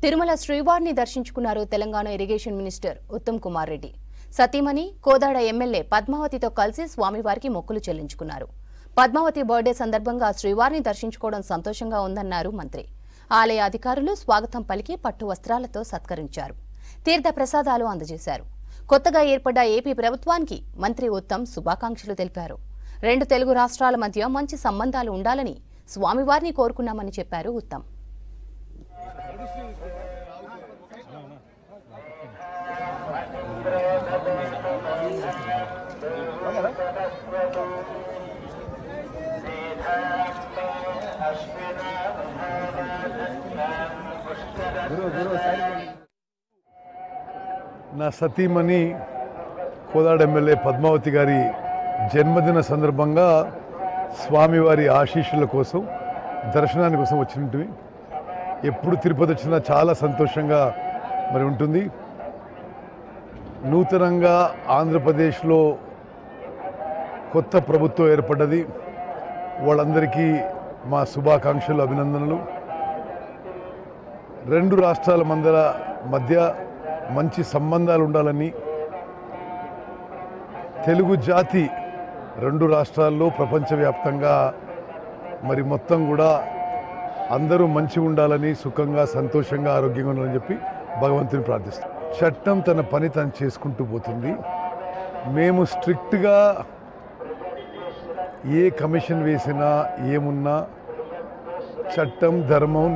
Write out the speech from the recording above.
తిరుమల శ్రీవారిని దర్శించుకున్నారు Telangana irrigation minister Uttam Kumar Reddy. సతీమణి కోదాడ ఎమ్మెల్యే పద్మావతితో కలిసి స్వామివారికి మొక్కులు చెల్లించుకున్నారు. పద్మావతి బర్త్డే సందర్భంగా శ్రీవారిని దర్శించుకోవడం సంతోషంగా ఉందన్నారు మంత్రి. ఆలయ అధికారులు స్వాగతం పలికి పట్టు వస్త్రాలతో సత్కరించారు. తీర్థ ప్రసాదాలు అందజేశారు. కొత్తగా ఏర్పడ్డ ఏపీ ప్రభుత్వానికి మంత్రి ఉత్తమ్ శుభాకాంక్షలు తెలిపారు. రెండు తెలుగు రాష్ట్రాల మధ్య మంచి సంబంధాలు ఉండాలని స్వామివారిని కోరుకున్నామని చెప్పారు ఉత్తమ్. నా సతీమణి కోదాడ ఎమ్మెల్యే పద్మావతి గారి జన్మదిన సందర్భంగా స్వామివారి ఆశీస్సుల కోసం దర్శనాని కోసం వచ్చినట్టు ఎప్పుడు తిరుపతి వచ్చినా చాలా సంతోషంగా మరి ఉంటుంది. నూతనంగా ఆంధ్రప్రదేశ్లో కొత్త ప్రభుత్వం ఏర్పడ్డది. వాళ్ళందరికీ మా శుభాకాంక్షలు, అభినందనలు. రెండు రాష్ట్రాల మధ్య మంచి సంబంధాలు ఉండాలని, తెలుగు జాతి రెండు రాష్ట్రాల్లో ప్రపంచవ్యాప్తంగా మరి మొత్తం కూడా అందరూ మంచిగా ఉండాలని, సుఖంగా సంతోషంగా ఆరోగ్యంగా ఉండాలని చెప్పి భగవంతుని ప్రార్థిస్తాం. చట్టం తన పని తను చేసుకుంటూ పోతుంది. మేము స్ట్రిక్ట్గా ఏ కమిషన్ వేసినా ఏమున్నా చట్టం ధర్మం